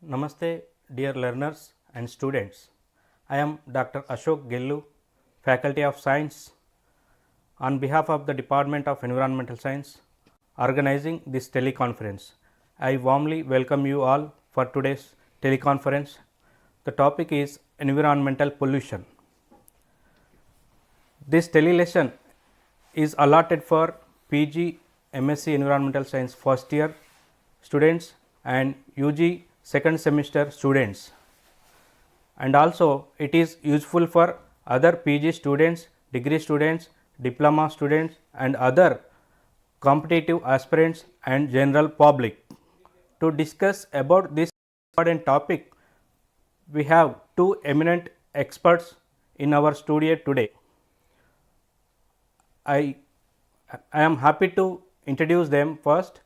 Namaste, dear learners and students. I am Dr. Ashok Gellu, Faculty of Science, on behalf of the Department of Environmental Science, organizing this teleconference. I warmly welcome you all for today's teleconference. The topic is environmental pollution. This telelesson is allotted for PG, MSc Environmental Science first year students and UG second semester students, and also it is useful for other PG students, degree students, diploma students and other competitive aspirants and general public. To discuss about this important topic, we have two eminent experts in our studio today. I am happy to introduce them. First,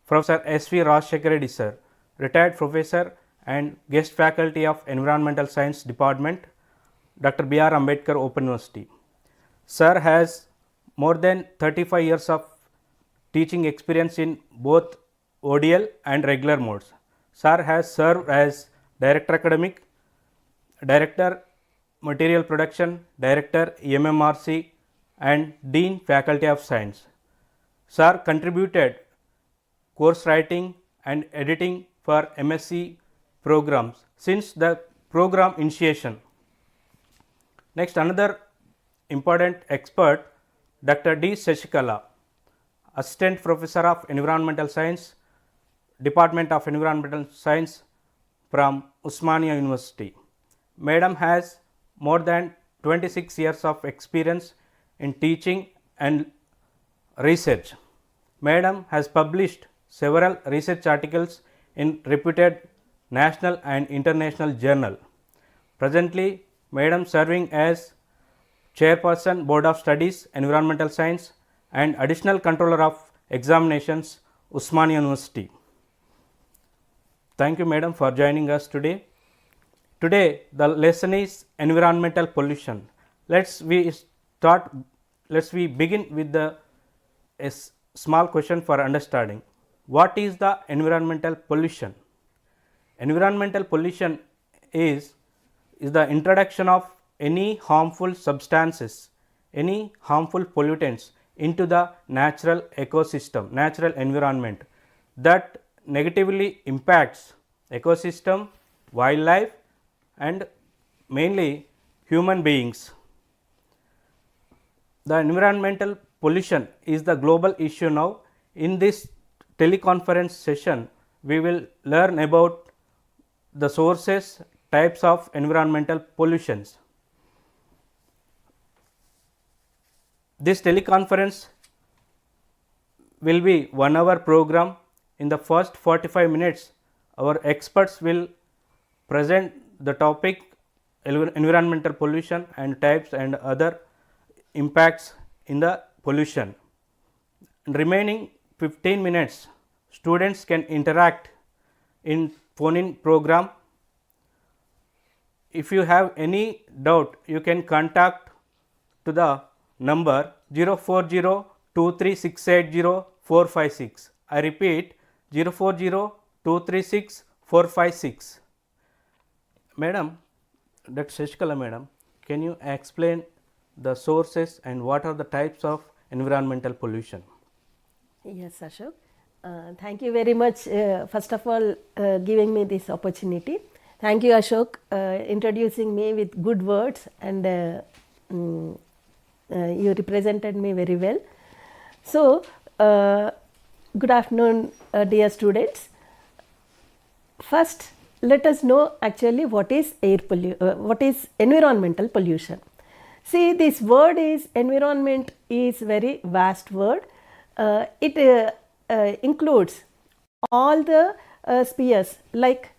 Professor S.V. RajaSekhar Reddy sir, retired professor and guest faculty of Environmental Science Department, Dr. B.R.Ambedkar Open University. Sir has more than 35 years of teaching experience in both ODL and regular modes. Sir has served as Director Academic, Director Material Production, Director EMMRC and Dean Faculty of Science. Sir contributed course writing and editing for MSc programs since the program initiation. Next, another important expert, Dr. D.Seshikala, Assistant Professor of Environmental Science, Department of Environmental Science from Osmania University. Madam has more than 26 years of experience in teaching and research. Madam has published several research articles in reputed national and international journal. Presently, Madam serving as Chairperson Board of Studies Environmental Science and Additional Controller of Examinations, Osmania University. Thank you, Madam, for joining us today. Today, the lesson is environmental pollution. Let's begin with a small question for understanding. What is the environmental pollution? Environmental pollution is the introduction of any harmful substances, any harmful pollutants into the natural ecosystem, natural environment that negatively impacts ecosystem, wildlife and mainly human beings. The environmental pollution is the global issue now. In this teleconference session, we will learn about the sources, types of environmental pollutions. This teleconference will be 1 hour program. In the first 45 minutes, our experts will present the topic environmental pollution and types and other impacts in the pollution. Remaining 15 minutes, students can interact in phone-in program. If you have any doubt, you can contact to the number 040-23680-456. I repeat 040-236-456. Madam, Dr. Seshikala Madam, can you explain the sources and what are the types of environmental pollution? Yes, Ashok. Thank you very much, first of all, giving me this opportunity. Thank you, Ashok, introducing me with good words, and you represented me very well. So, good afternoon, dear students. First, let us know actually what is environmental pollution. See, this word is environment is very vast word. It includes all the spheres like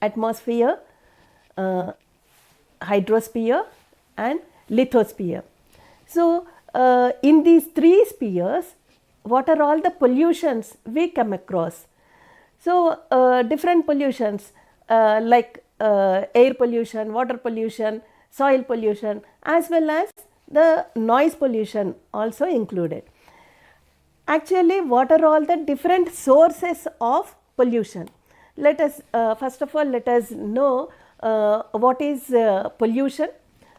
atmosphere, hydrosphere and lithosphere. So, in these three spheres, what are all the pollutions we come across? So, different pollutions like air pollution, water pollution, soil pollution, as well as the noise pollution also included. Actually, what are all the different sources of pollution? Let us first of all let us know what is pollution.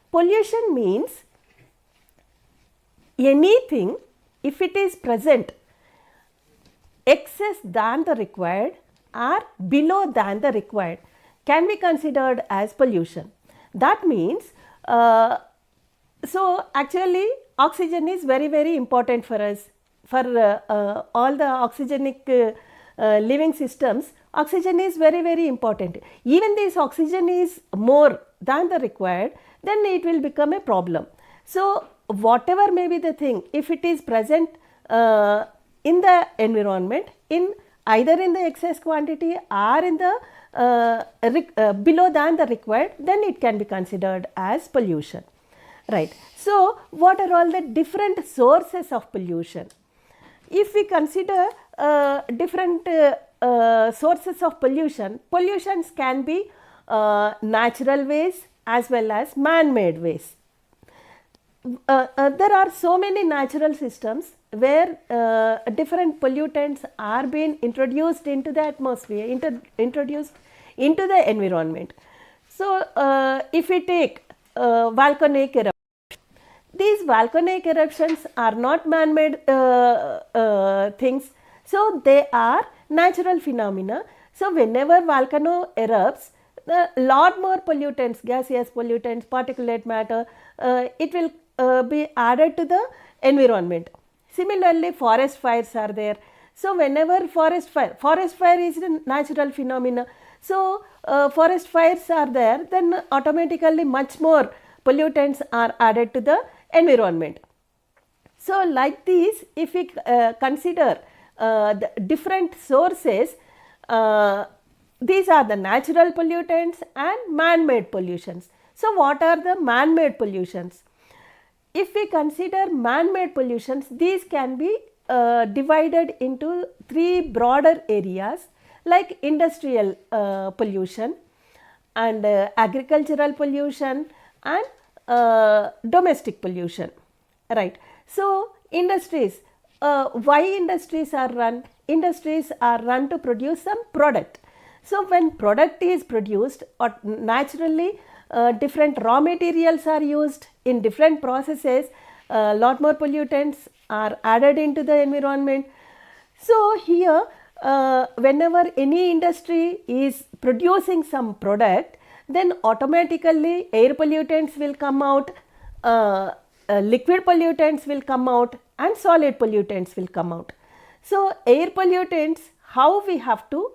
Pollution means anything if it is present excess than the required or below than the required can be considered as pollution. That means so actually oxygen is very important for us. For all the oxygenic living systems, oxygen is very important. Even this oxygen is more than the required, then it will become a problem. So, whatever may be the thing, if it is present in the environment in either in the excess quantity or in the below than the required, then it can be considered as pollution. Right. So, what are all the different sources of pollution? If we consider different sources of pollution, pollutions can be natural ways as well as man-made ways. There are so many natural systems where different pollutants are being introduced into the atmosphere, introduced into the environment. So, if we take volcanic eruption, these volcanic eruptions are not man-made things, so they are natural phenomena. So, whenever volcano erupts, a lot more pollutants, gaseous pollutants, particulate matter, it will be added to the environment. Similarly, forest fires are there. So, whenever forest fire is a natural phenomena. So, forest fires are there, then automatically much more pollutants are added to the environment. So, like this, if we consider the different sources, these are the natural pollutants and man-made pollutions. So, what are the man-made pollutions? If we consider man-made pollutions, these can be divided into three broader areas like industrial pollution and agricultural pollution and domestic pollution, right. So, industries, why industries are run? Industries are run to produce some product. So, when product is produced, naturally different raw materials are used in different processes, lot more pollutants are added into the environment. So, here whenever any industry is producing some product, then automatically air pollutants will come out, liquid pollutants will come out and solid pollutants will come out. So, air pollutants, how we have to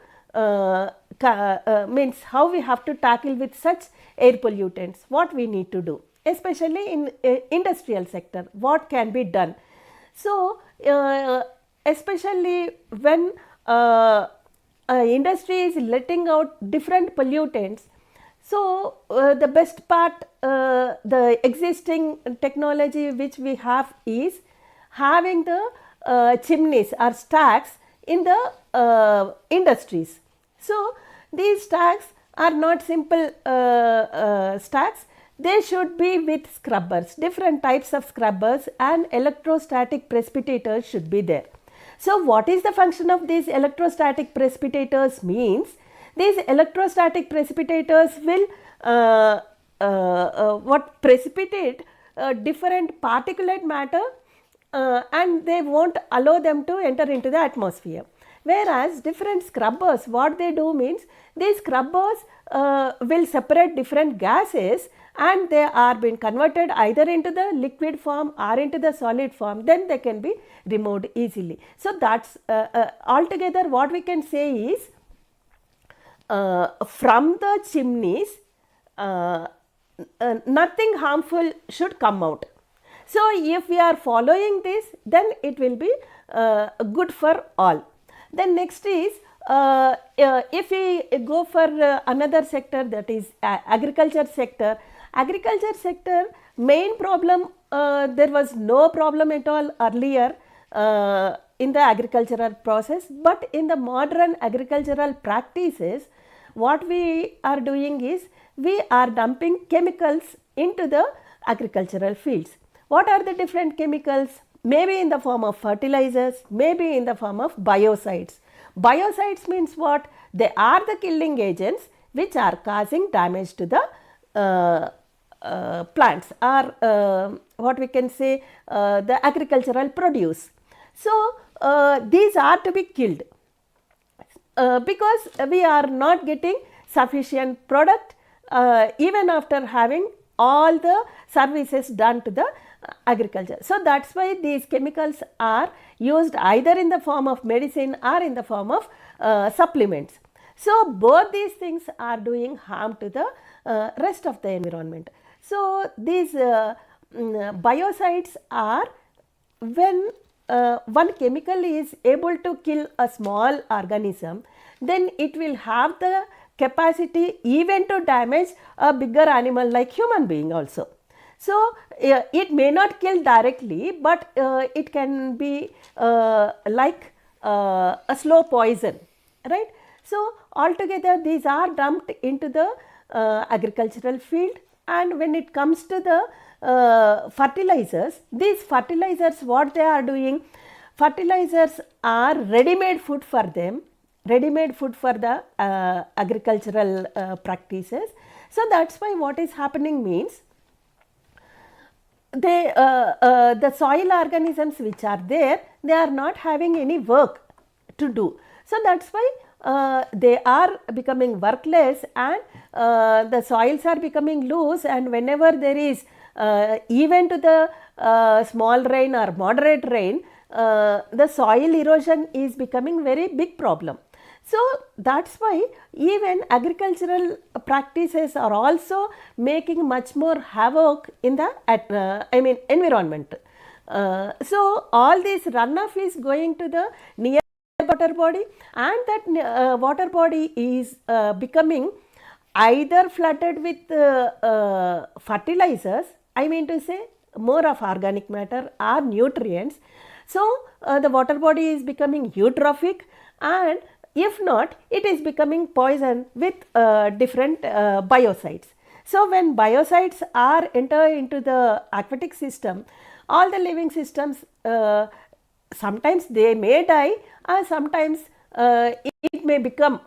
means how we have to tackle with such air pollutants, what we need to do, especially in industrial sector, what can be done. So, especially when industry is letting out different pollutants, so the best part, the existing technology which we have is having the chimneys or stacks in the industries. So, these stacks are not simple stacks, they should be with scrubbers, different types of scrubbers and electrostatic precipitators should be there. So, what is the function of these electrostatic precipitators means? These electrostatic precipitators will what precipitate different particulate matter and they won't allow them to enter into the atmosphere. Whereas, different scrubbers, what they do means, these scrubbers will separate different gases and they are being converted either into the liquid form or into the solid form, then they can be removed easily. So, that is altogether what we can say is from the chimneys, nothing harmful should come out. So if we are following this, then it will be good for all. Then next is if we go for another sector, that is agriculture sector. Agriculture sector main problem, there was no problem at all earlier in the agricultural process, but in the modern agricultural practices, what we are doing is we are dumping chemicals into the agricultural fields. What are the different chemicals? Maybe in the form of fertilizers, maybe in the form of biocides. Biocides means what? They are the killing agents which are causing damage to the plants, or what we can say, the agricultural produce. So these are to be killed because we are not getting sufficient product even after having all the services done to the agriculture. So that's why these chemicals are used either in the form of medicine or in the form of supplements. So both these things are doing harm to the rest of the environment. So these biocides are when one chemical is able to kill a small organism, then it will have the capacity even to damage a bigger animal like human being also. So it may not kill directly, but it can be like a slow poison, right? So altogether these are dumped into the agricultural field. And when it comes to the fertilizers, these fertilizers, what they are doing, fertilizers are ready-made food for them, ready-made food for the agricultural practices. So that's why what is happening means, they the soil organisms which are there, they are not having any work to do. So that's why they are becoming workless, and the soils are becoming loose, and whenever there is even to the small rain or moderate rain, the soil erosion is becoming very big problem. So that's why even agricultural practices are also making much more havoc in the environment. So all this runoff is going to the near water body, and that water body is becoming either flooded with fertilizers, I mean to say more of organic matter or nutrients. So the water body is becoming eutrophic, and if not, it is becoming poison with different biocides. So when biocides are enter into the aquatic system, all the living systems, sometimes they may die, or sometimes it may become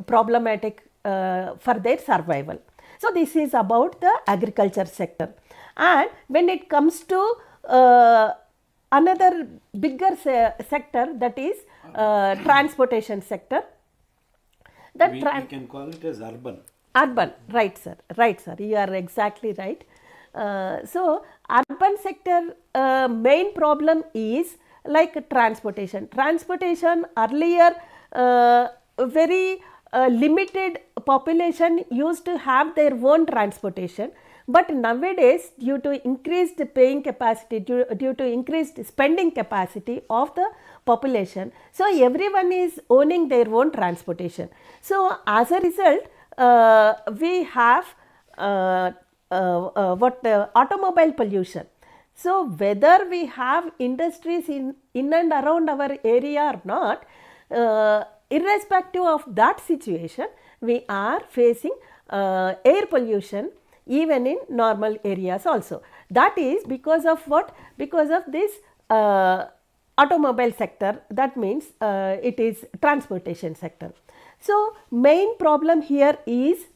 problematic for their survival. So this is about the agriculture sector. And when it comes to another bigger sector, that is transportation sector. That we can call it as urban. Urban, right sir, you are exactly right. So urban sector main problem is like transportation. Transportation earlier very limited population used to have their own transportation, but nowadays due to increased paying capacity, due to increased spending capacity of the population, so everyone is owning their own transportation. So as a result, we have automobile pollution. So whether we have industries in and around our area or not, irrespective of that situation, we are facing air pollution even in normal areas also. That is because of what? Because of this automobile sector, that means it is transportation sector. So main problem here is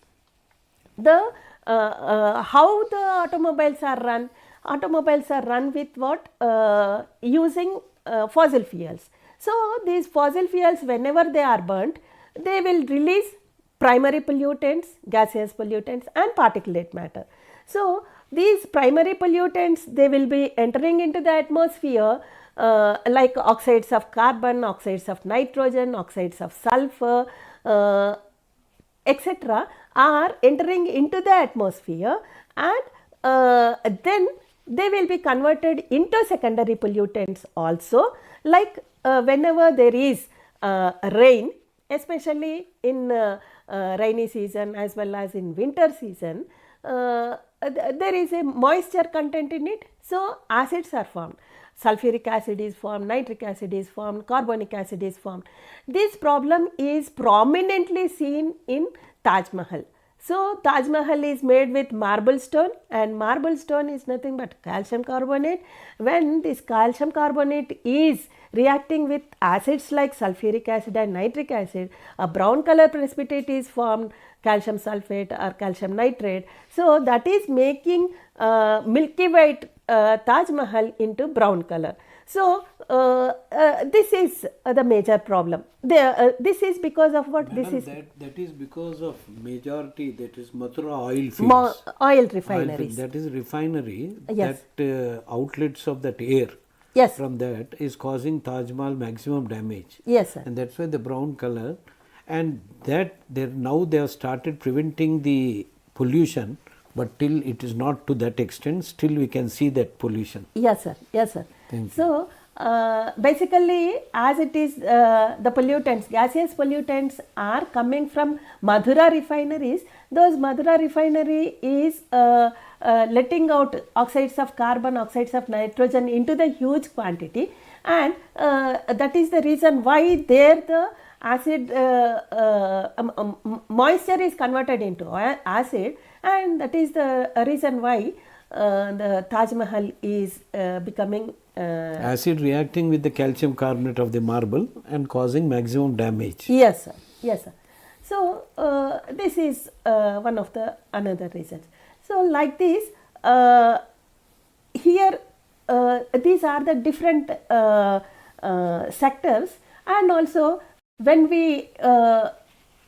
the how the automobiles are run. Automobiles are run with what? Using fossil fuels. So these fossil fuels, whenever they are burnt, they will release primary pollutants, gaseous pollutants and particulate matter. So these primary pollutants, they will be entering into the atmosphere like oxides of carbon, oxides of nitrogen, oxides of sulfur, etc. are entering into the atmosphere, and then they will be converted into secondary pollutants also, like whenever there is rain, especially in rainy season as well as in winter season, there is a moisture content in it, so acids are formed. Sulfuric acid is formed, nitric acid is formed, carbonic acid is formed. This problem is prominently seen in Taj Mahal. So Taj Mahal is made with marble stone, and marble stone is nothing but calcium carbonate. When this calcium carbonate is reacting with acids like sulfuric acid and nitric acid, a brown color precipitate is formed, calcium sulfate or calcium nitrate. So that is making milky white Taj Mahal into brown color. So this is the major problem. This is because of what? Madam, this is that is because of majority, that is Mathura oil fields. oil refineries. That is refinery. Yes. That outlets of that air. Yes. From that is causing Taj Mahal maximum damage. Yes, sir. And that's why the brown color. And that now they have started preventing the pollution, but till it is not to that extent, still we can see that pollution. Yes, sir. Yes, sir. Thank so basically, as it is, the pollutants, gaseous pollutants are coming from Madhura refineries. Those Madhura refinery is letting out oxides of carbon, oxides of nitrogen into the huge quantity, and that is the reason why there the acid moisture is converted into acid, and that is the reason why the Taj Mahal is becoming acid reacting with the calcium carbonate of the marble and causing maximum damage. Yes, sir. Yes, sir. So this is one of the another reasons. So like this, here these are the different sectors, and also when we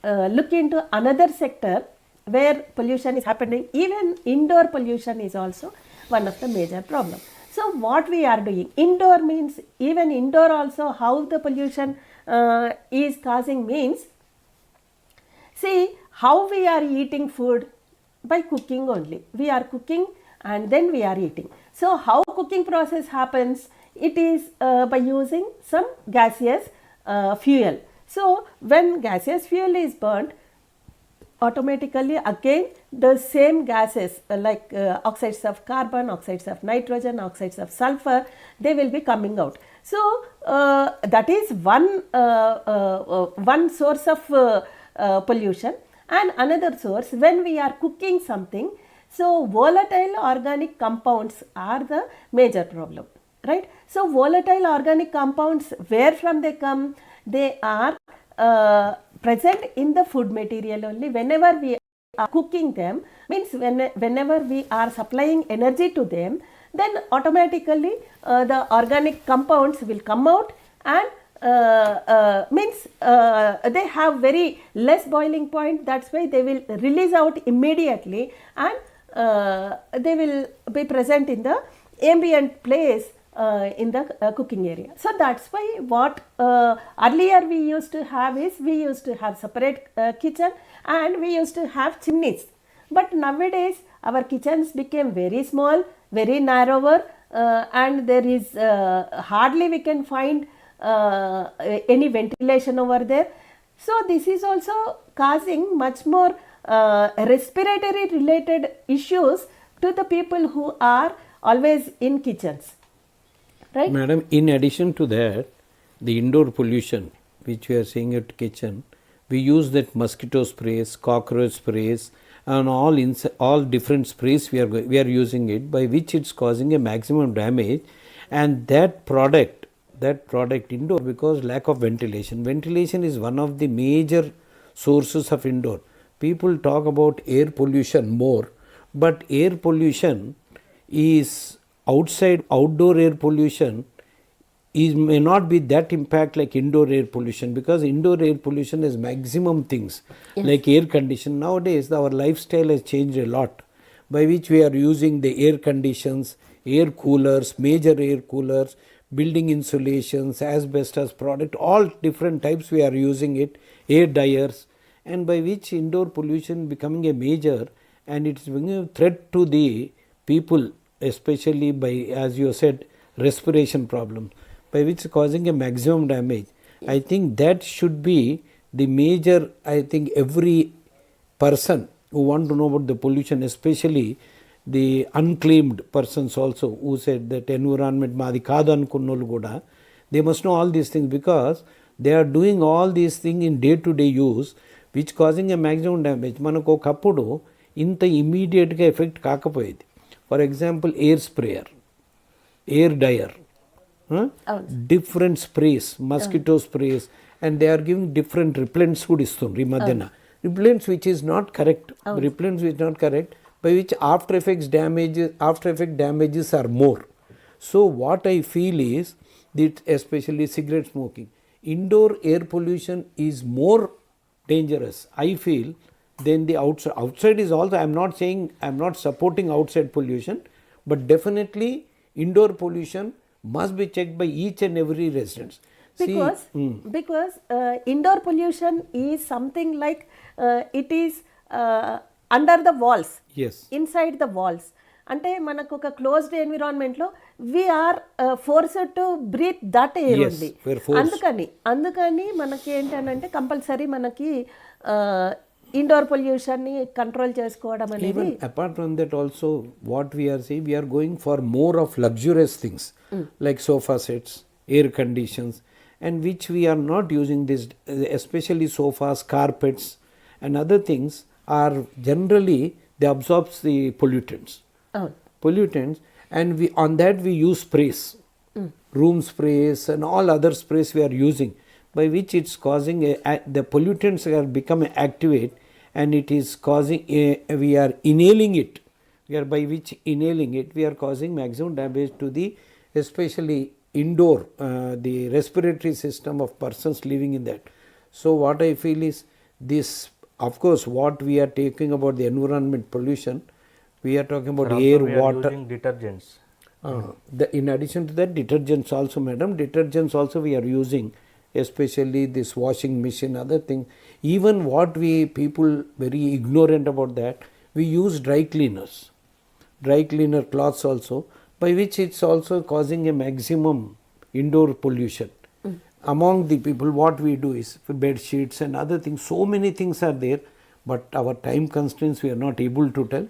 look into another sector where pollution is happening, even indoor pollution is also one of the major problems. So what we are doing, indoor means even indoor also how the pollution is causing means, see how we are eating food, by cooking only. We are cooking and then we are eating. So how cooking process happens? It is by using some gaseous fuel. So when gaseous fuel is burnt, automatically again the same gases like oxides of carbon, oxides of nitrogen, oxides of sulfur, they will be coming out. So that is one source of pollution. And another source, when we are cooking something, so volatile organic compounds are the major problem, right? So volatile organic compounds, where from they come? They are present in the food material only. Whenever we are cooking them, means whenever we are supplying energy to them, then automatically the organic compounds will come out, and means they have very less boiling point. That's why they will release out immediately, and they will be present in the ambient place in the cooking area. So that's why what earlier we used to have is, we used to have separate kitchen and we used to have chimneys. But nowadays our kitchens became very small, very narrower, and there is hardly we can find any ventilation over there. So this is also causing much more respiratory related issues to the people who are always in kitchens. Right? Madam, in addition to that, the indoor pollution which we are seeing at kitchen, we use that mosquito sprays, cockroach sprays, and all different sprays we are using it, by which it's causing a maximum damage. And that product indoor, because lack of ventilation is one of the major sources of indoor. People talk about air pollution more, but air pollution is outdoor air pollution may not be that impact like indoor air pollution, because indoor air pollution has maximum things. Yes. Like air condition. Nowadays our lifestyle has changed a lot, by which we are using the air conditions, air coolers, major air coolers, building insulations, asbestos product, all different types we are using it, air dryers, and by which indoor pollution becoming a major, and it is becoming a threat to the people, especially by, as you said, respiration problems, by which causing a maximum damage. I think that should be the major. I think every person who want to know about the pollution, especially the unclaimed persons also, who said that environment maadi kaadu anukunnolu kuda, they must know all these things, because they are doing all these things in day to day use, which causing a maximum damage. మనకు ఒకప్పుడు ఇంత ఇమీడియట్గా effect కాకపోయేది. For example air sprayer, air dryer, different sprays, mosquito sprays, and they are giving different repellents కూడా ఇస్తుండ్రు ఈ మధ్యన. Repellents which is not correct, repellents which not correct, by which after effect damages are more. So what I feel is that especially cigarette smoking, indoor air pollution is more dangerous, I feel, than the outside. Outside is also, I am not saying, I am not supporting outside pollution, but definitely indoor pollution must be checked by each and every resident. Because indoor pollution is something like it is under the walls, yes, inside the walls. అంటే మనకు ఒక closed ఎన్విరాన్మెంట్లో we are forced to breathe that air ఉంది. అందుకని మనకి ఏంటంటే compulsory మనకి indoor పొల్యూషన్ని control చేసుకోవడం అనేది. Apart from that also what we are see, we are going for more of luxurious things like sofa sets, air conditions, and which we are not using this, especially sofas, carpets and other things are generally, they absorbs the pollutants. And we, on that we use sprays, room sprays and all other sprays we are using, by which it's causing the pollutants are becoming activate, and it is causing we are inhaling it, by which inhaling it we are causing maximum damage to the, especially indoor, the respiratory system of persons living in that. So what I feel is this, of course, what we are talking about the environment pollution, we are talking about air, water, using detergents. In addition to that, detergents also, madam, detergents also we are using, especially this washing machine, other thing. Even what we people very ignorant about that, we use dry cleaner cloths also, by which it's also causing a maximum indoor pollution. Among the people, what we do is for bed sheets and other things, so many things are there, but our time constraints, we are not able to tell.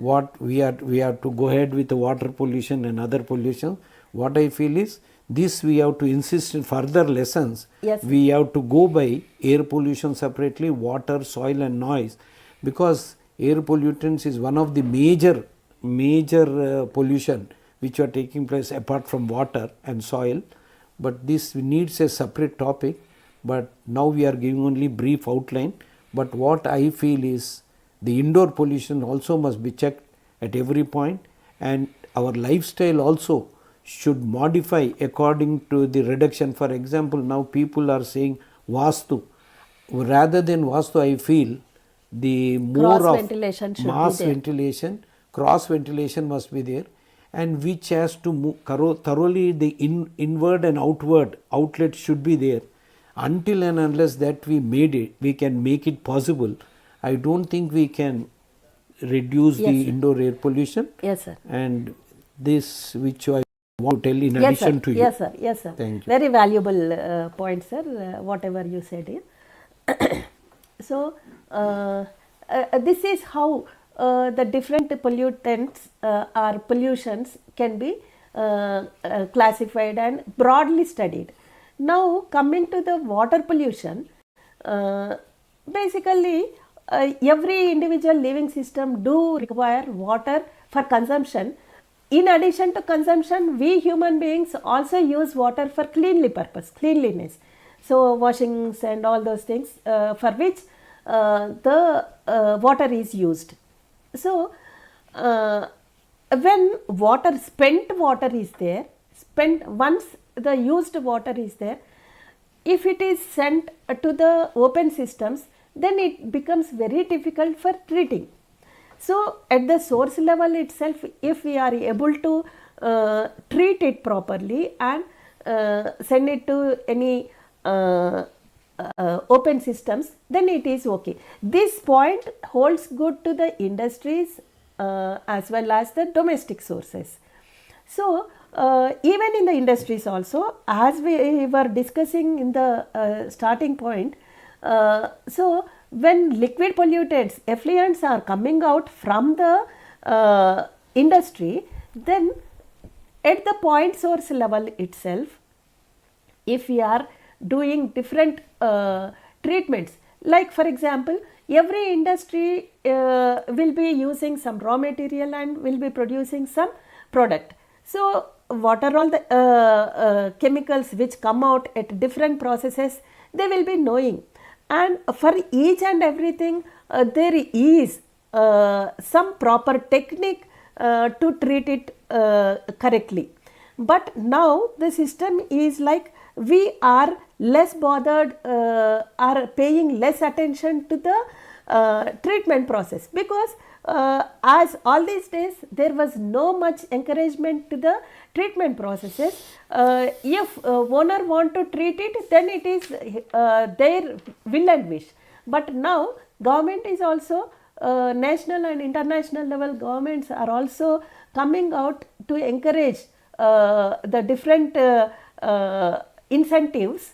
What we have to go ahead with the water pollution and other pollution. What I feel is this, we have to insist in further lessons. Yes. We have to go by air pollution separately, water, soil and noise, because air pollutants is one of the major pollution which are taking place apart from water and soil. But this needs a separate topic, but now we are giving only brief outline. But what I feel is the indoor pollution also must be checked at every point, and our lifestyle also should modify according to the reduction. For example, now people are saying Vastu. Rather than Vastu, I feel the more Cross of ventilation should mass be there. ventilation, cross ventilation must be there, and which has to move thoroughly, the inward and outward outlet should be there. Until and unless that we can make it possible, I don't think we can reduce the indoor air pollution. Yes, sir. And this which I want to tell in addition to you. Yes, sir. Thank you. Very valuable point, sir, whatever you said here. So, this is how the different pollutants or pollutions can be classified and broadly studied. Now, coming to the water pollution, basically every individual living system do require water for consumption. In addition to consumption, we human beings also use water for cleanliness. So washings and all those things for which the water is used. So when spent water is there, once the used water is there, if it is sent to the open systems, then it becomes very difficult for treating. So at the source level itself, if we are able to treat it properly and send it to any open systems, then it is okay. This point holds good to the industries as well as the domestic sources. So, even in the industries also, as we were discussing in the starting point, so when liquid pollutants, effluents are coming out from the industry, then at the point source level itself, if we are doing different treatments, like for example, every industry will be using some raw material and will be producing some product. So, what are all the chemicals which come out at different processes, they will be knowing, and for each and everything there is some proper technique to treat it correctly. But now the system is like we are less bothered, are paying less attention to the treatment process, because as all these days there was no much encouragement to the treatment processes. If owner want to treat it, then it is their will and wish. But now government is also national and international level governments are also coming out to encourage the different incentives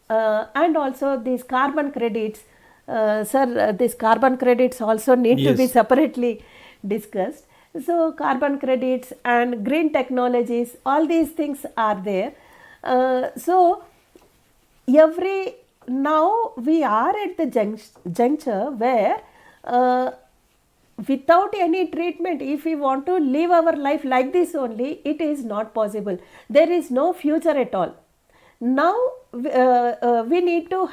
and also these carbon credits. Sir, these carbon credits also need to be separately discussed. So, carbon credits and green technologies, all these things are there. So, now we are at the juncture where without any treatment, if we want to live our life like this only, it is not possible. There is no future at all. Now we need to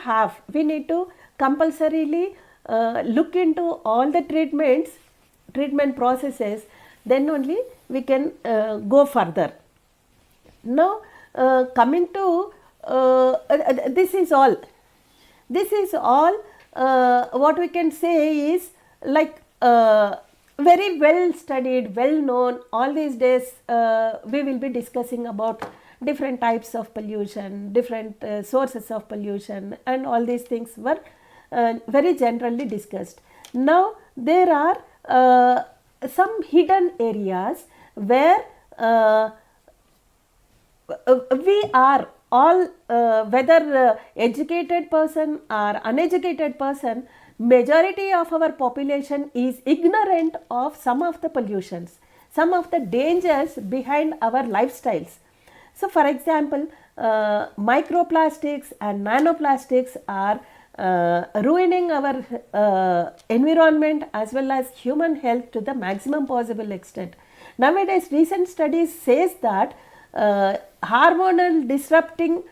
compulsorily look into all the treatment processes, then only we can go further. Now coming to this is all what we can say is like very well studied, well known. All these days we will be discussing about different types of pollution, different sources of pollution, and all these things were very generally discussed. Now there are some hidden areas where we are all, whether educated person or uneducated person, majority of our population is ignorant of some of the pollutions, some of the dangers behind our lifestyles. So, for example, microplastics and nanoplastics are ruining our environment as well as human health to the maximum possible extent. Nowadays, recent studies says that hormonal disrupting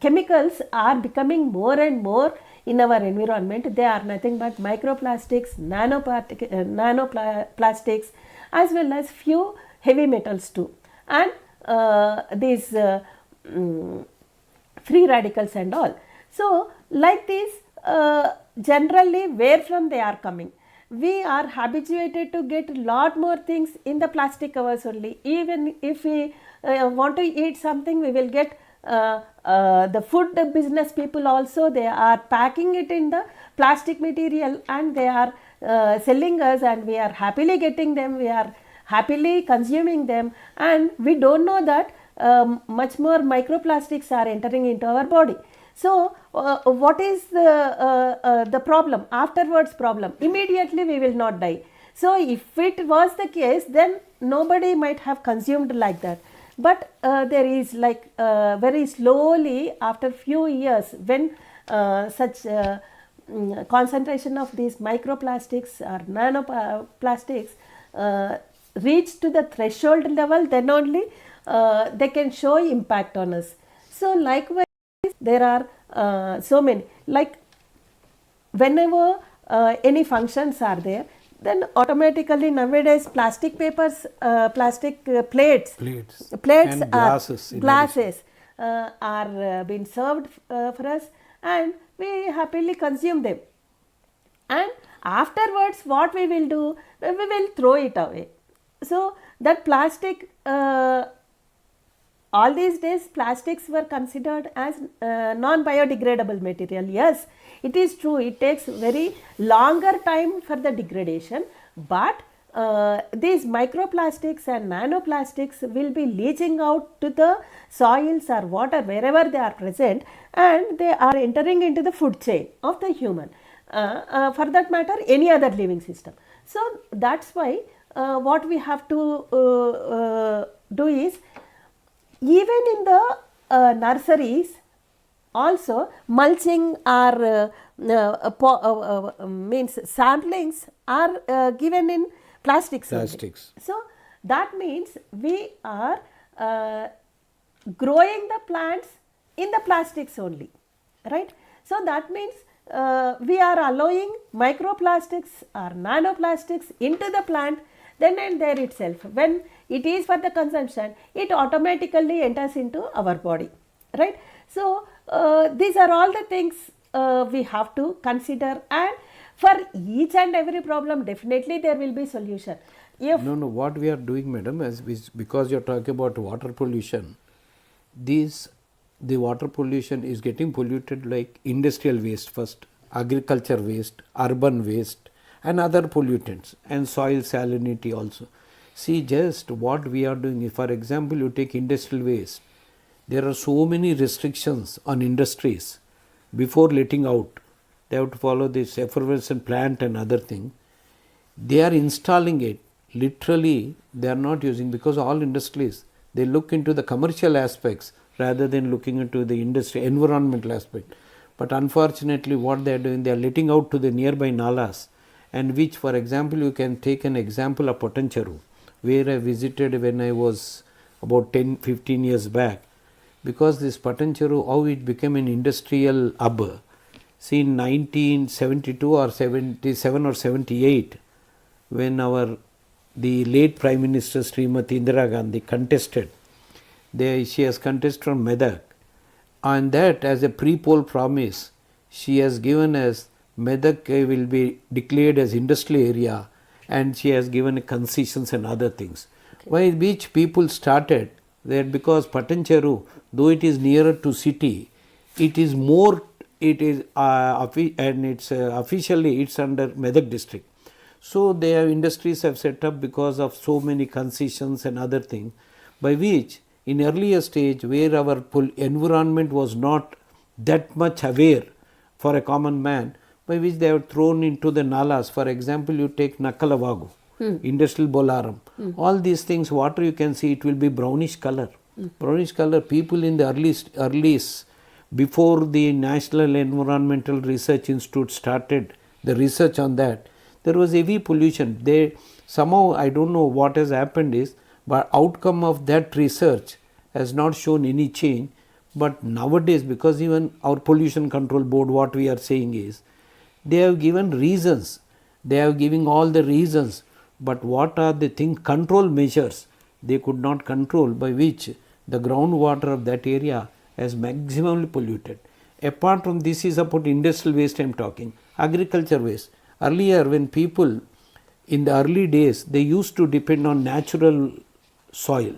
chemicals are becoming more and more in our environment. They are nothing but microplastics, nanoplastics, as well as few heavy metals too, and these free radicals and all. So, like this, generally where from they are coming? We are habituated to get lot more things in the plastic covers only. Even if we want to eat something, we will get the food business people also, they are packing it in the plastic material and they are selling us, and we are happily getting them, we are happily consuming them, and we don't know that much more microplastics are entering into our body. So, what is the problem? Afterwards problem, immediately we will not die. So, if it was the case, then nobody might have consumed like that. But there is like very slowly after few years, when such concentration of these microplastics or nanoplastics reach to the threshold level, then only they can show impact on us. So, likewise, there are so many, like whenever any functions are there, then automatically nowadays plastic papers, plastic plates and glasses are being served for us, and we happily consume them. And afterwards what we will do? We will throw it away. So, that plastic all these days plastics were considered as non-biodegradable material. Yes, it is true, it takes very longer time for the degradation, but these microplastics and nanoplastics will be leaching out to the soils or water wherever they are present, and they are entering into the food chain of the human, for that matter any other living system. So that's why what we have to do is, even in the nurseries also mulching or means samplings are given in plastics. So that means we are growing the plants in the plastics only, right? So that means we are allowing microplastics or nanoplastics into the plant then and there itself. When it is for the consumption, it automatically enters into our body, right? So these are all the things we have to consider, and for each and every problem definitely there will be solution. If No, what we are doing, madam, because you are talking about water pollution, the water pollution is getting polluted like industrial waste first, agriculture waste, urban waste and other pollutants, and soil salinity also. See, just what we are doing, if for example you take industrial waste, there are so many restrictions on industries before letting out. They have to follow this effervescent plant and other thing. They are installing it, literally they are not using, because all industries, they look into the commercial aspects rather than looking into the industry environmental aspect. But unfortunately what they are doing, they are letting out to the nearby nalas, and which, for example, you can take an example of Potancheru, where I visited when I was about 10-15 years back, because this Potancheru, how it became an industrial hub. See, in 1972 or 77 or 78, when the late Prime Minister Srimati Indira Gandhi contested, she has contested from Medak, and that as a pre-poll promise, she has given as Medak will be declared as industrial area, and she has given concessions and other things. Okay. By which people started that, because Potancheru, though it is nearer to city, it is more, it is and it's officially it's under Medak district. So their industries have set up because of so many concessions and other things, by which in earlier stage where our environment was not that much aware for a common man, by which they have thrown into the nalas. For example, you take Nakalavagu, industrial Bolaram, all these things, water you can see it will be brownish color. Brownish color, people in the early before the National Environmental Research Institute started the research on that, there was heavy pollution. They somehow, I don't know what has happened is, but outcome of that research has not shown any change. But nowadays, because even our pollution control board, what we are saying is, they have given reasons, they are giving all the reasons, but what are the control measures they could not control, by which the groundwater of that area has maximally polluted. Apart from this is about industrial waste I am talking, agriculture waste. Earlier when people in the early days, they used to depend on natural soil,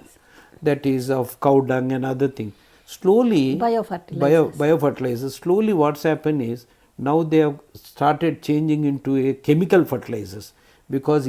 that is of cow dung and other things. Slowly, biofertilizers. Slowly what's happened is, now they have started changing into a chemical fertilizers, because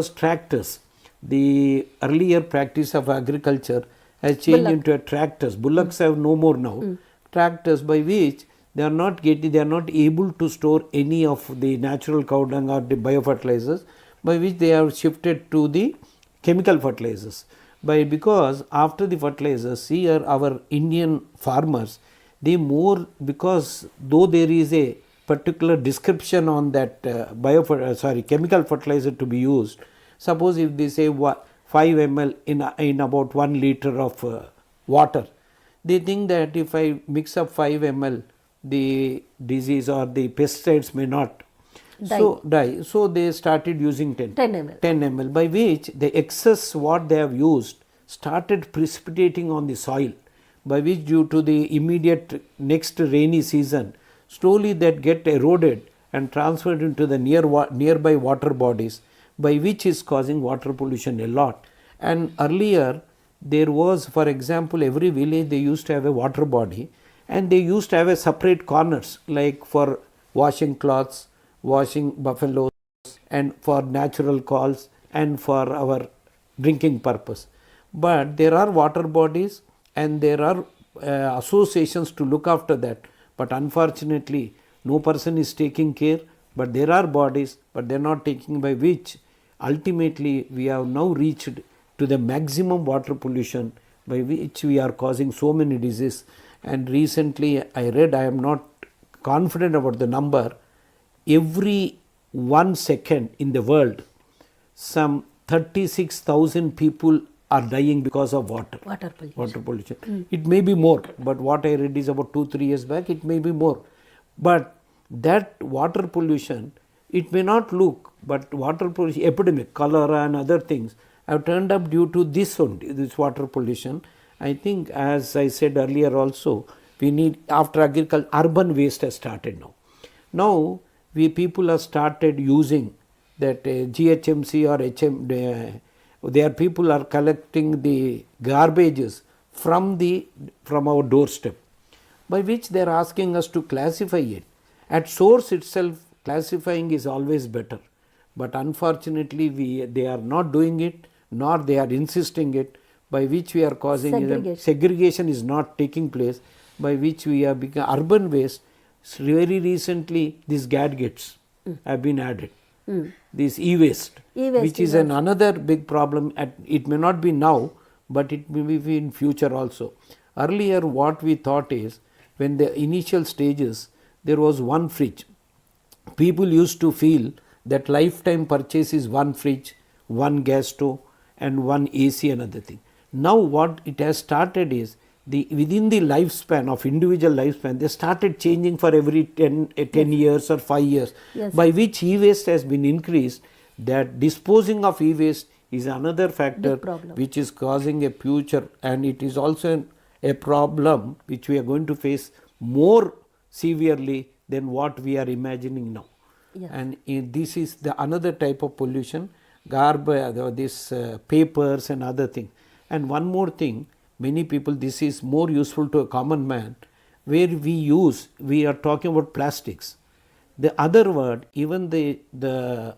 tractors, the earlier practice of agriculture has changed into a tractors. Bullocks have no more now. Tractors, by which they are not able to store any of the natural cow dung or the biofertilizers, by which they have shifted to the chemical fertilizers. Because after the fertilizers, here our Indian farmers, they more, because though there is a particular description on that chemical fertilizer to be used, suppose if they say 5 ml in about 1 liter of water, they think that if I mix up 5 ml, the disease or the pesticides may not die. So they started using 10 ml, by which the excess what they have used started precipitating on the soil, by which due to the immediate next rainy season, slowly that get eroded and transferred into the nearby water bodies, by which is causing water pollution a lot. And earlier there was, for example, every village they used to have a water body, and they used to have a separate corners like for washing cloths, washing buffaloes, and for natural calls and for our drinking purpose. But there are water bodies and there are associations to look after that, but unfortunately no person is taking care. But there are bodies, but they are not taking, by which ultimately we have now reached to the maximum water pollution, by which we are causing so many diseases. And recently I read, I am not confident about the number, every 1 second in the world some 36,000 people are dying because of water pollution. It may be more, but what I read is about 2-3 years back, it may be more. But that water pollution, it may not look, but water pollution, epidemic, cholera and other things have turned up due to this only, this water pollution. I think, as I said earlier also, we need, after agriculture, urban waste has started now. Now we people have started using that GHMC or HM, their people are collecting the garbages from our doorstep, by which they are asking us to classify it. At source itself, classifying is always better, but unfortunately they are not doing it, nor they are insisting it, by which we are causing segregation is not taking place, by which we have become urban waste. Very recently these gadgets have been added, this e-waste, which is another big problem. It may not be now, but it may be in future also. Earlier what we thought is, when the initial stages there was one fridge, people used to feel that lifetime purchase is one fridge, one gas stove and one AC and other thing. Now what it has started is, within the lifespan of individual lifespan, they started changing for every 10 years or 5 years, by which e-waste has been increased. That disposing of e-waste is another factor which is causing a future, and it is also a problem which we are going to face more severely than what we are imagining now. And this is the another type of pollution, garbage, this papers and other things. And one more thing, many people, this is more useful to a common man, where we are talking about plastics. The other word, even the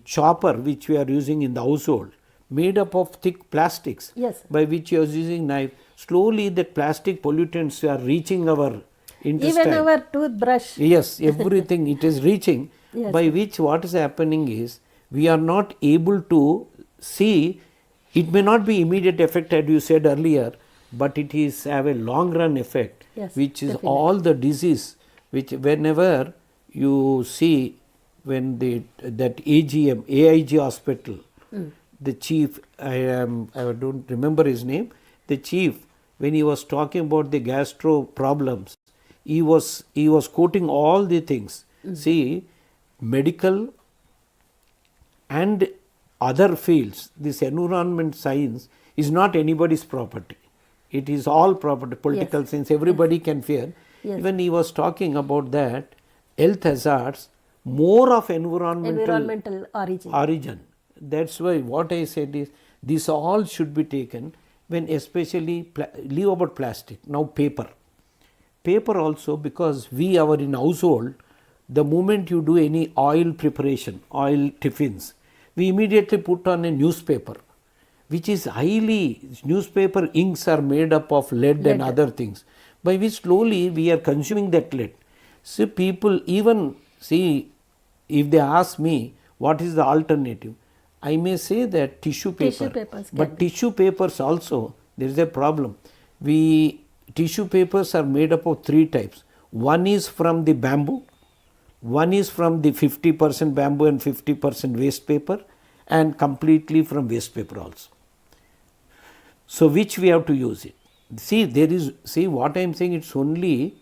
chopper which we are using in the household, made up of thick plastics, by which you are using knife, slowly the plastic pollutants are reaching our intestine. Even our toothbrush. Yes, everything it is reaching, by which what is happening is, we are not able to see. It may not be immediate effect, as you said earlier, but it is have a long run effect, which is all the disease, which whenever you see, when that AIG hospital, the chief, I don't remember his name, the chief, when he was talking about the gastro problems, he was quoting all the things. See, medical and other fields, this environment science is not anybody's property. It is all property, political science, everybody can fear. Even he was talking about that, health hazards, more of environmental origin. That's why what I said is, this all should be taken, when especially, leave about plastic, now paper. Paper also, because we are in household, the moment you do any oil preparation, oil tiffins, we immediately put on a newspaper, which is newspaper inks are made up of lead and other things, by which slowly we are consuming that lead. So people even see, if they ask me what is the alternative, I may say that tissue paper, but tissue papers also, there is a problem. Tissue papers are made up of 3 types. One is from the bamboo, one is from the 50% bamboo and 50% waste paper, and completely from waste paper also. So which we have to use it? See what I am saying, it's only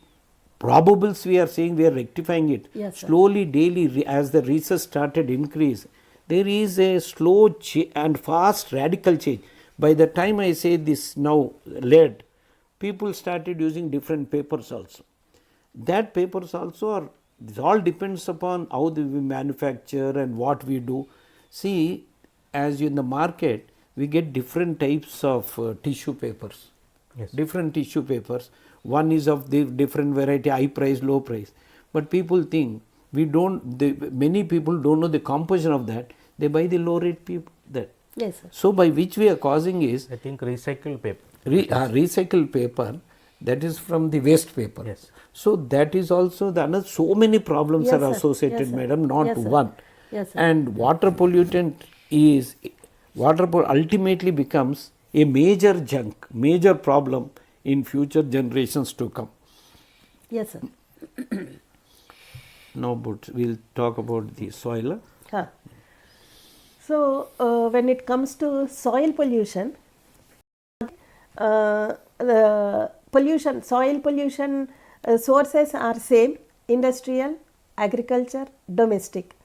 probables we are saying, we are rectifying it. Slowly, daily, as the research started increase, there is a slow and fast radical change. By the time I say this now lead, people started using different papers also. That papers also are, this all depends upon how we manufacture and what we do. See, as in the market, we get different types of tissue papers. Yes. Different tissue papers. One is of the different variety, high price, low price. But people think many people don't know the composition of that. They buy the low rate that. Yes, sir. So by which we are causing is I think recycled paper. recycled paper, that is from the waste paper. Yes. So that is also so many problems Yes, are sir. associated, Yes, sir. madam, not Yes, sir. one. Yes, sir. And water pollutant ultimately becomes a major junk, major problem in future generations to come. Yes, sir. Now we'll talk about the soil. Huh. So, when it comes to soil pollution, the soil pollution sources are same: industrial, agriculture, domestic.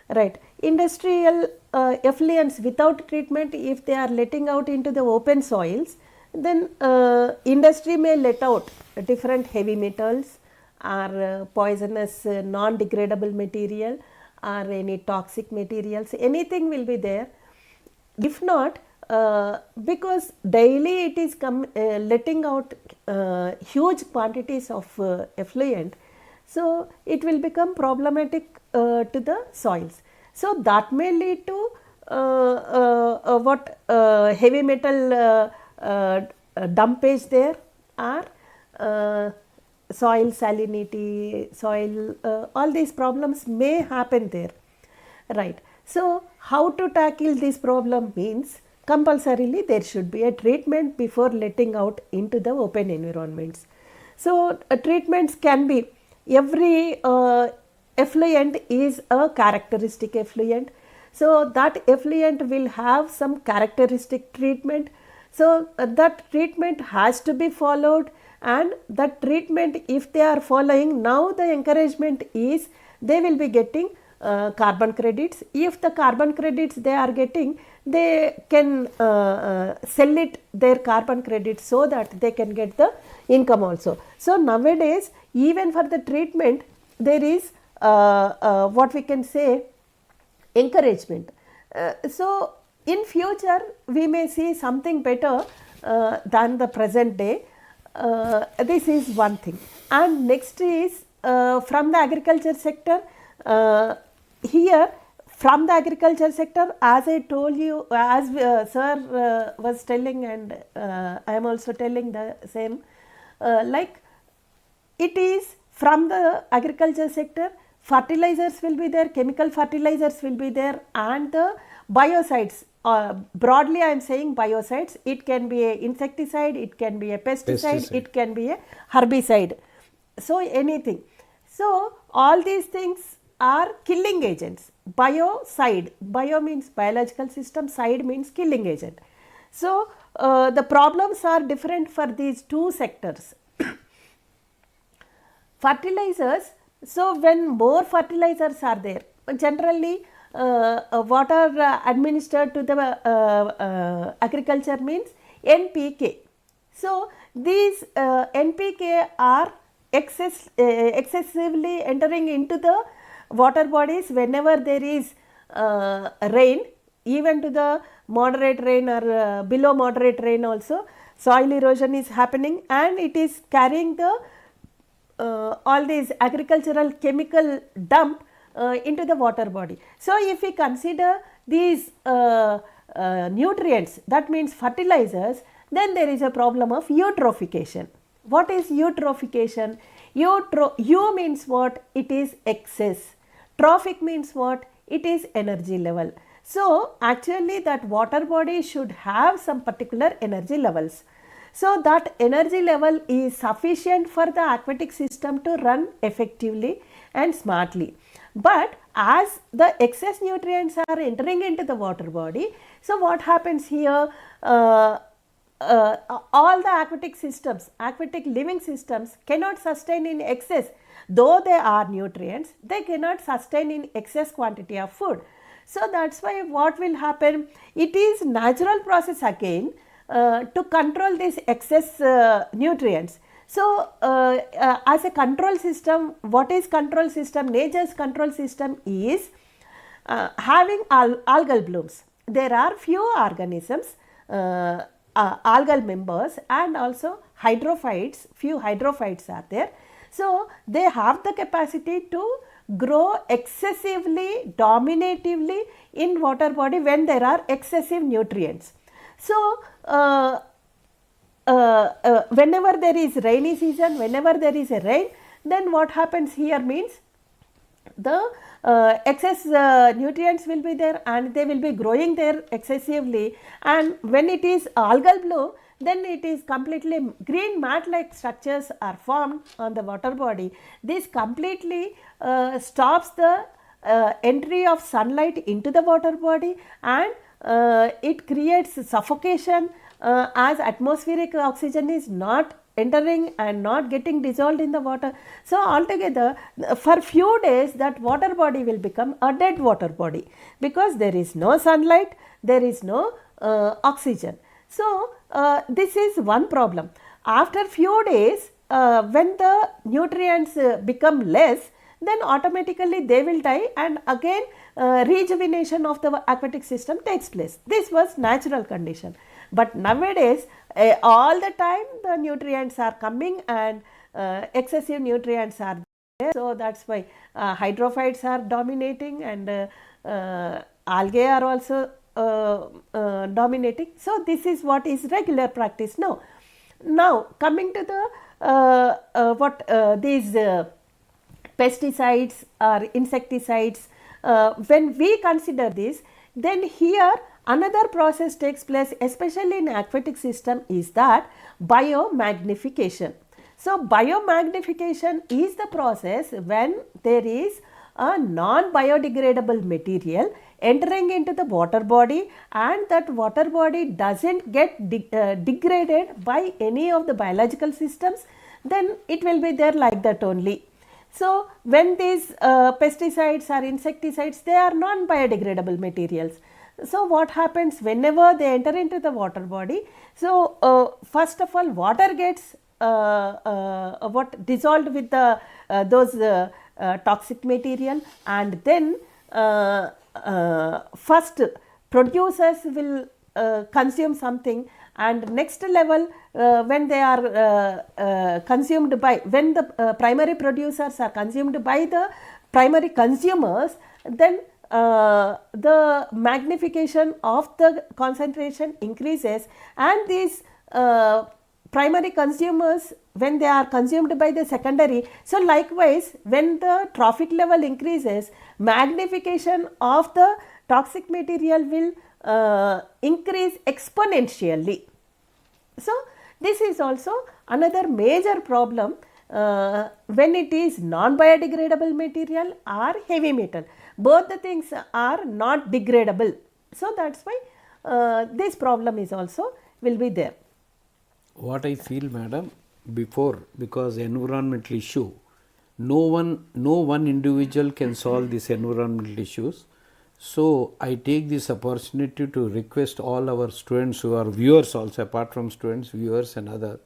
Right. Industrial effluents without treatment, if they are letting out into the open soils, then industry may let out different heavy metals or poisonous non-degradable material or any toxic materials, anything will be there. If not, because daily it is letting out huge quantities of effluent, so it will become problematic to the soils. So that may lead to heavy metal dumpage there, or soil salinity, soil, all these problems may happen there. Right. So how to tackle this problem means compulsorily there should be a treatment before letting out into the open environments. So treatments can be, every effluent is a characteristic effluent. So that effluent will have some characteristic treatment. So that treatment has to be followed, and that treatment, if they are following, now the encouragement is they will be getting carbon credits. If the carbon credits they are getting, they can sell it, their carbon credits, so that they can get the income also. So nowadays, even for the treatment, there is what we can say, encouragement. So in future we may see something better than the present day. This is one thing. And next is from the agriculture sector. Here from the agriculture sector, as I told you, as sir was telling, and I am also telling the same, like it is from the agriculture sector, fertilizers will be there, chemical fertilizers will be there, and the biocides. Broadly I am saying biocides. It can be a insecticide, it can be a pesticide, it can be a herbicide. So anything. So all these things are killing agents. Biocide, bio means biological system, side means killing agent. So the problems are different for these two sectors. Fertilizers, so when more fertilizers are there, generally what are administered to the agriculture means NPK. So these NPK are excessively entering into the water bodies whenever there is rain, even to the moderate rain or below moderate rain also, soil erosion is happening, and it is carrying the all these agricultural chemical dump into the water body. So if we consider these nutrients, that means fertilizers, then there is a problem of eutrophication. What is eutrophication? Eu means what? It is excess. Trophic means what? It is energy level. So actually that water body should have some particular energy levels. So that energy level is sufficient for the aquatic system to run effectively and smartly. But as the excess nutrients are entering into the water body, so what happens here? All the aquatic systems, aquatic living systems cannot sustain in excess. Though they are nutrients, they cannot sustain in excess quantity of food. So that's why what will happen? It is natural process again to control this excess nutrients. So as a control system, what is control system? Nature's control system is having algal blooms. there are few organisms, algal members and also hydrophytes, few hydrophytes are there. So, they have the capacity to grow excessively, dominatively in water body when there are excessive nutrients. So, whenever there is rainy season, whenever there is a rain, then what happens here means the excess nutrients will be there and they will be growing there excessively, and when it is algal bloom, then it is completely green mat like structures are formed on the water body. This completely stops the entry of sunlight into the water body, and it creates suffocation as atmospheric oxygen is not entering and not getting dissolved in the water. So, altogether for few days that water body will become a dead water body because there is no sunlight, there is no oxygen. So, this is one problem. After few days when the nutrients become less, then automatically they will die and again rejuvenation of the aquatic system takes place. This was natural condition. But nowadays all the time the nutrients are coming and excessive nutrients are there. So, that is why hydrophytes are dominating and algae are also dominating. So, this is what is regular practice now. Now, coming to the these pesticides or insecticides, when we consider this, then here another process takes place, especially in aquatic system, is that biomagnification. So, biomagnification is the process when there is a non-biodegradable material entering into the water body and that water body does not get degraded by any of the biological systems, then it will be there like that only. So, when these pesticides or insecticides, they are non-biodegradable materials. So, what happens whenever they enter into the water body? So, first of all, water gets dissolved with the those toxic material, and then first producers will consume something, and next level when they are consumed by, when the primary producers are consumed by the primary consumers, then the magnification of the concentration increases, and these primary consumers, when they are consumed by the secondary. So, likewise when the trophic level increases, magnification of the toxic material will increase exponentially. So, this is also another major problem when it is non-biodegradable material or heavy metal. Both the things are not degradable. So, that is why this problem is also will be there. What I feel, madam, before, because environmental issue, no one individual can solve these environmental issues. So, I take this opportunity to request all our students who are viewers also, apart from students, viewers and other,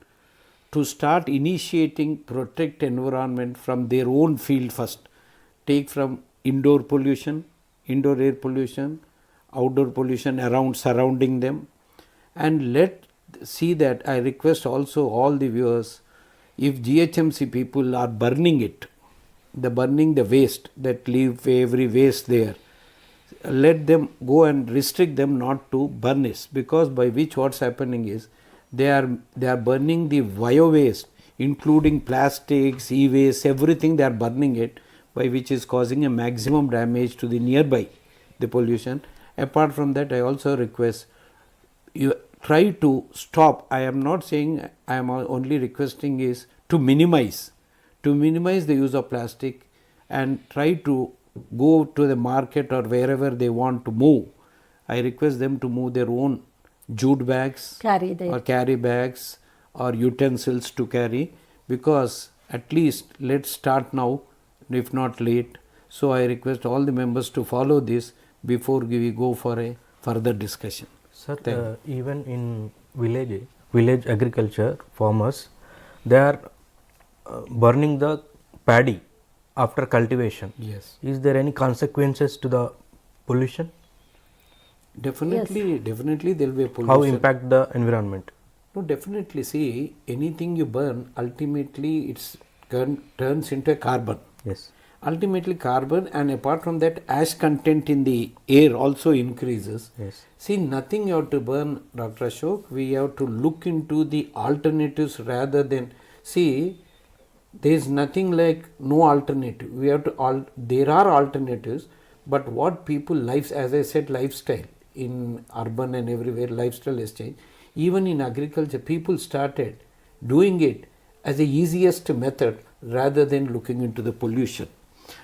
to start initiating protect environment from their own field first. Take from indoor pollution, indoor air pollution, outdoor pollution around surrounding them, and let see that I request also all the viewers, if GHMC people are burning it, burning the waste, that leave every waste there, let them go and restrict them not to burn it, because by which what's happening is they are burning the bio waste, including plastics, e-waste, everything they are burning it, by which is causing a maximum damage to the nearby the pollution. Apart from that, I also request you try to stop. I am not saying, I am only requesting is to minimize the use of plastic and try to go to the market or wherever they want to move. I request them to move their own jute bags or carry bags or utensils to carry, because at least let's start now, if not late. So, I request all the members to follow this before we go for a further discussion. Sir, even in village agriculture, farmers, they are burning the paddy after cultivation. Yes. Is there any consequences to the pollution? Definitely, definitely there will be a pollution. How impact the environment? No, definitely. See, anything you burn, ultimately it's turns into a carbon. Yes. Ultimately carbon, and apart from that, ash content in the air also increases. Yes. See, nothing you have to burn, Dr. Ashok. We have to look into the alternatives rather than, see, there is nothing like no alternative. We have to, there are alternatives, but what people lives, as I said, lifestyle in urban and everywhere, lifestyle has changed. Even in agriculture, people started doing it as the easiest method rather than looking into the pollution.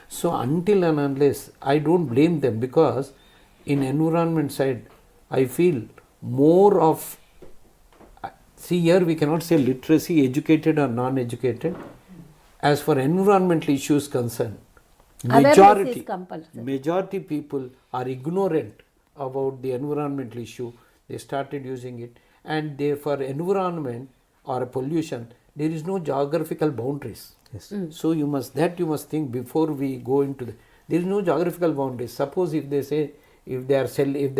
So until and unless, I don't blame them, because in environment side, I feel more of, see, here we cannot say literacy, educated or non-educated. As for environmental issues concerned, Awareness is compulsory. majority people are ignorant about the environmental issue. They started using it, and they, for environment or pollution, there is no geographical boundaries. Yes. So you must think before we go into the, there is no geographical boundaries. Suppose if they say, if they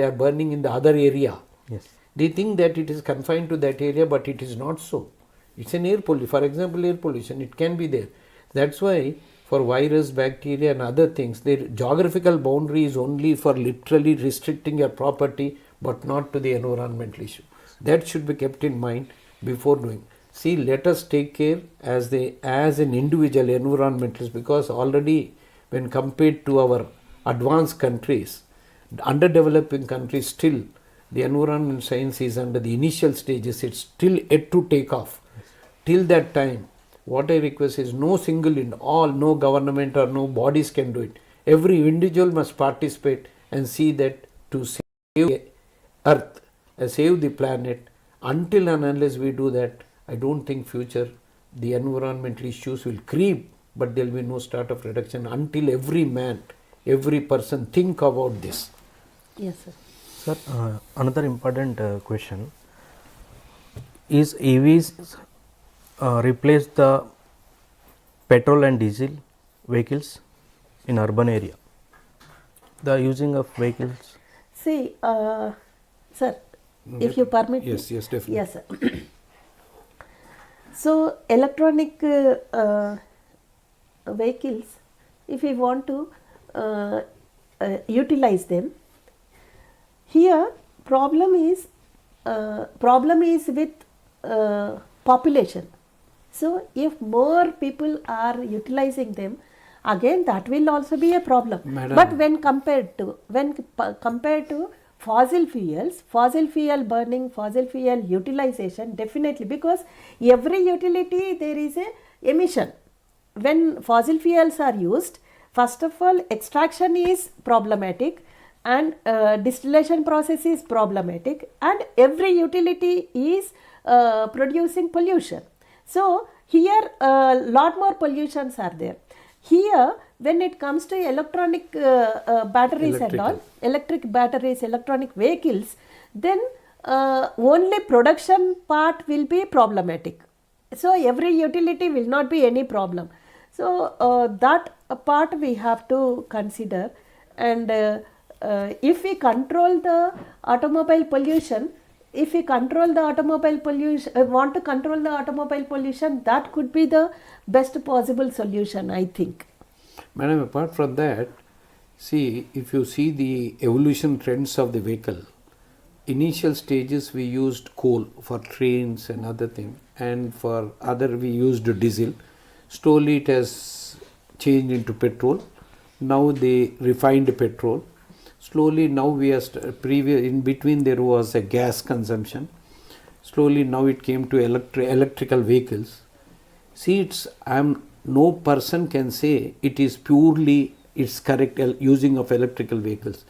are burning in the other area, Yes. they think that it is confined to that area, but it is not so. It's an air pollution. For example, air pollution, it can be there. That's why for virus, bacteria and other things, their geographical boundary is only for literally restricting your property, but not to the environmental issue. That should be kept in mind before doing. See, let us take care as an individual environmentalist, because already when compared to our advanced countries, underdeveloping countries, still the environment science is under the initial stages. It's still yet to take off. Till that time, what I request is no government or no bodies can do it. Every individual must participate and see that to save the earth, save the planet. Until and unless we do that, I don't think future the environmental issues will creep, but there will be no start of reduction until every man, every person think about this. Yes, sir. Sir, another important question is EVs replace the petrol and diesel vehicles in urban area. The using of vehicles. See, sir, if you permit Yes, me. yes, definitely. Yes, sir. So, electronic vehicles, if we want to utilize them, here problem is with population. So, if more people are utilizing them, again that will also be a problem. Madam. But when compared to fossil fuel burning, fossil fuel utilization, definitely, because every utility there is a emission. When fossil fuels are used, first of all, extraction is problematic, and distillation process is problematic, and every utility is producing pollution. So here lot more pollutions are there. Here, when it comes to electronic batteries and all, electric batteries, electronic vehicles, then only production part will be problematic. So every utility will not be any problem. So that part we have to consider, and if we control the automobile pollution, want to control the automobile pollution, that could be the best possible solution, I think. Madam, apart from that, see, if you see the evolution trends of the vehicle, initial stages we used coal for trains and other things, and for other we used diesel. Slowly it has changed into petrol. Now they refined petrol. Slowly now we are in between there was a gas consumption. Slowly now it came to electrical vehicles. See, no person can say it is purely it's correct using of electrical vehicles.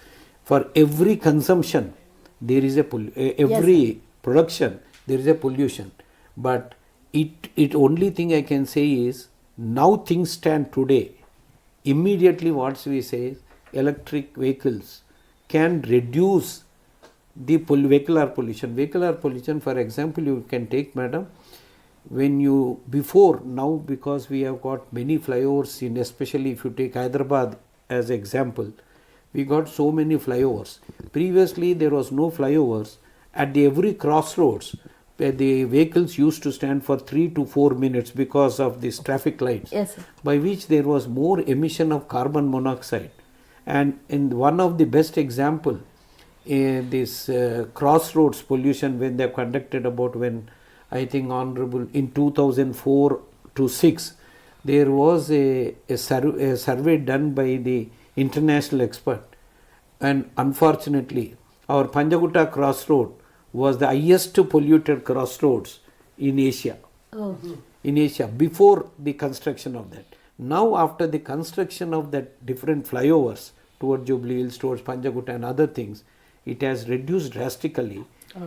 For every consumption there is every production there is a pollution. But it only thing I can say is, now things stand today, immediately what we say is electric vehicles can reduce the vehicular pollution. Vehicular pollution, for example, you can take, madam, when you before, now because we have got many flyovers in, especially if you take Hyderabad as example, we got so many flyovers. Previously there was no flyovers. At every crossroads, where the vehicles used to stand for 3 to 4 minutes because of these traffic lights, Yes, sir. by which there was more emission of carbon monoxide. And in one of the best example, this crossroads pollution, when they conducted about, when I think honorable in 2004 to 6, there was a survey done by the international expert, and unfortunately our Panjagutta crossroad was the highest polluted crossroads in Asia. Oh. In Asia, before the construction of that. Now after the construction of that different flyovers towards Jubilee Hills, towards Panjagutta and other things, it has reduced drastically.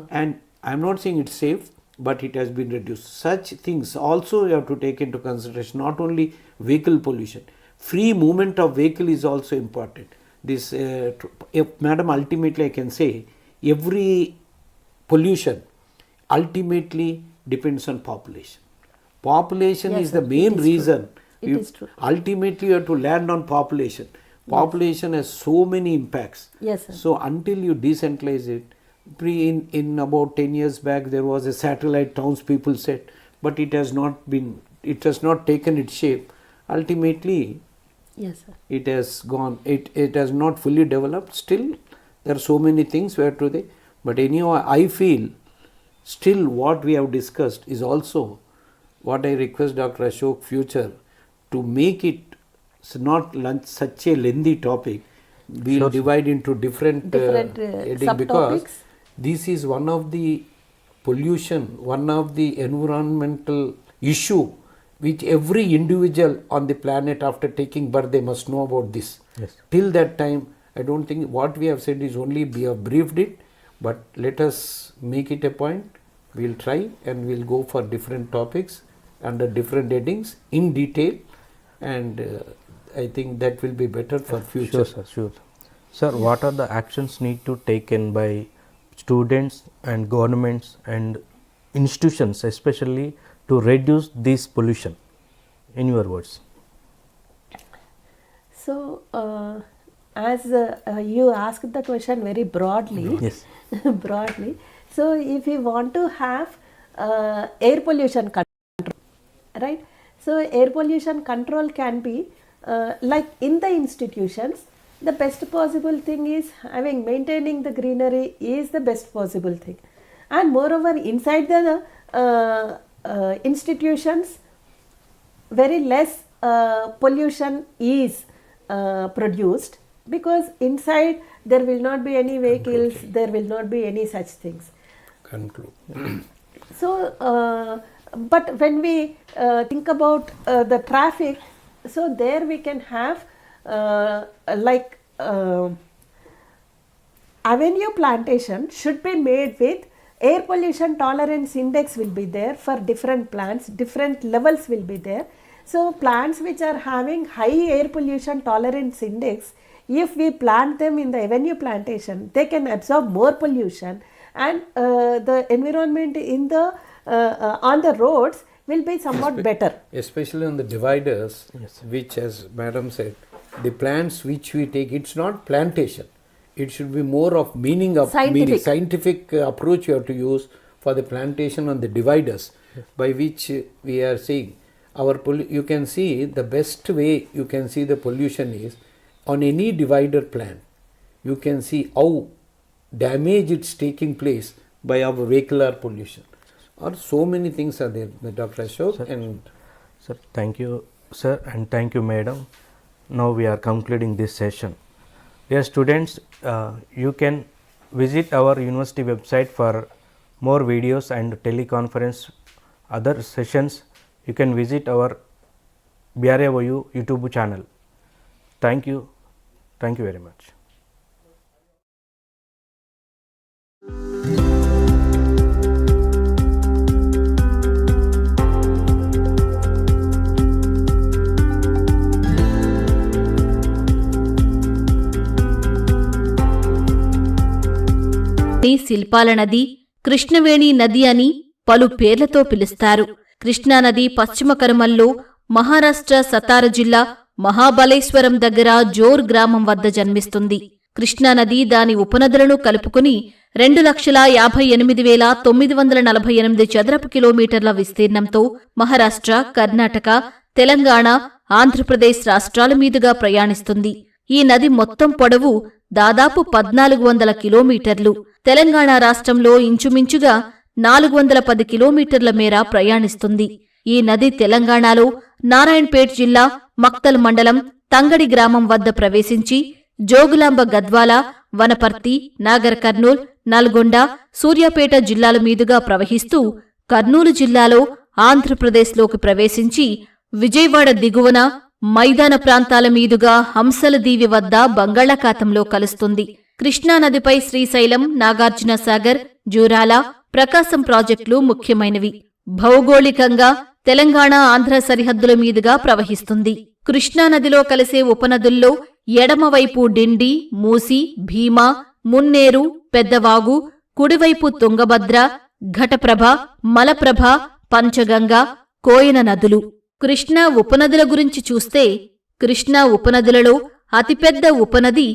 And I am not saying it's safe, but it has been reduced. Such things also you have to take into consideration, not only vehicle pollution. Free movement of vehicle is also important. This, madam, ultimately I can say, every pollution ultimately depends on population. Population Yes, is the sir, main it is reason. true. It is true. Ultimately you have to land on population. Population has so many impacts. Yes, sir. So until you decentralize it, in about 10 years back there was a satellite towns, people said, but it has not taken its shape. Ultimately Yes, sir. it has gone, it has not fully developed. Still there are so many things where today, but anyhow I feel still what we have discussed is also what I request Dr. Ashok future to make it not such a lengthy topic. We'll Sure, divide into different heading, because subtopics. this is one of the pollution, one of the environmental issue which every individual on the planet after taking birth they must know about this. Yes. Till that time I don't think what we have said is only we have briefed it, but let us make it a point. We'll try and we'll go for different topics under different headings in detail, and I think that will be better for future. Sure, sir. Sure. Sir, what are the actions need to taken by students and governments and institutions, especially to reduce this pollution? In your words. So, as you asked the question very broadly, Yes. broadly. So, if you want to have air pollution control, right? So, air pollution control can be like in the institutions. The best possible thing is maintaining the greenery is the best possible thing, and moreover inside the institutions, very less pollution is produced, because inside there will not be any vehicles, there will not be any such things. Conclude. So, but when we think about the traffic, so there we can have avenue plantation should be made with air pollution tolerance index will be there for different plants, different levels will be there. So, plants which are having high air pollution tolerance index, if we plant them in the avenue plantation, they can absorb more pollution, and the environment in the on the roads will be somewhat better. Especially on the dividers, Yes. which, as madam said, the plants which we take, it's not plantation. It should be more of meaning of Scientific. scientific approach you have to use for the plantation on the dividers, by which we are seeing our you can see the best way you can see the pollution is on any divider plant. You can see how damage it's taking place by our vehicular pollution. Or so many things are there, Dr. Ashok. Sir. And Sir, thank you, sir, and thank you, madam. Now we are concluding this session. Dear students, you can visit our university website for more videos and teleconference other sessions. You can visit our BRAOU YouTube channel. Thank you. Thank you very much. శిల్పాల నది, కృష్ణవేణి నది అని పలు పేర్లతో పిలుస్తారు. కృష్ణానది పశ్చిమ కనుమల్లో మహారాష్ట్ర సతారా జిల్లా మహాబలేశ్వరం దగ్గర జోర్ గ్రామం వద్ద జన్మిస్తుంది. కృష్ణానది దాని ఉపనదులను కలుపుకుని 2,58,948 చదరపు కిలోమీటర్ల విస్తీర్ణంతో మహారాష్ట్ర, కర్ణాటక, తెలంగాణ, ఆంధ్రప్రదేశ్ రాష్ట్రాల మీదుగా ప్రయాణిస్తుంది. ఈ నది మొత్తం పొడవు దాదాపు 1400 కిలోమీటర్లు. తెలంగాణ రాష్ట్రంలో ఇంచుమించుగా 410 కిలోమీటర్ల మేర ప్రయాణిస్తుంది. ఈ నది తెలంగాణలో నారాయణపేట్ జిల్లా మక్తల్ మండలం తంగడి గ్రామం వద్ద ప్రవేశించి జోగులాంబ గద్వాల, వనపర్తి, నాగర్ కర్నూల్, నల్గొండ, సూర్యాపేట జిల్లాల మీదుగా ప్రవహిస్తూ కర్నూలు జిల్లాలో ఆంధ్రప్రదేశ్లోకి ప్రవేశించి విజయవాడ దిగువన మైదాన ప్రాంతాల మీదుగా హంసల దీవి వద్ద బంగాళాఖాతంలో కలుస్తుంది. కృష్ణానదిపై శ్రీశైలం, నాగార్జునసాగర్, జూరాల, ప్రకాశం ప్రాజెక్టులు ముఖ్యమైనవి. భౌగోళికంగా తెలంగాణ, ఆంధ్ర సరిహద్దుల మీదుగా ప్రవహిస్తుంది. కృష్ణానదిలో కలిసే ఉపనదుల్లో ఎడమవైపు డిండి, మూసి, భీమా, మున్నేరు, పెద్దవాగు, కుడివైపు తుంగభద్ర, ఘటప్రభ, మలప్రభ, పంచగంగ, కోయన నదులు. కృష్ణా ఉపనదుల గురించి చూస్తే కృష్ణా ఉపనదులలో అతిపెద్ద ఉపనది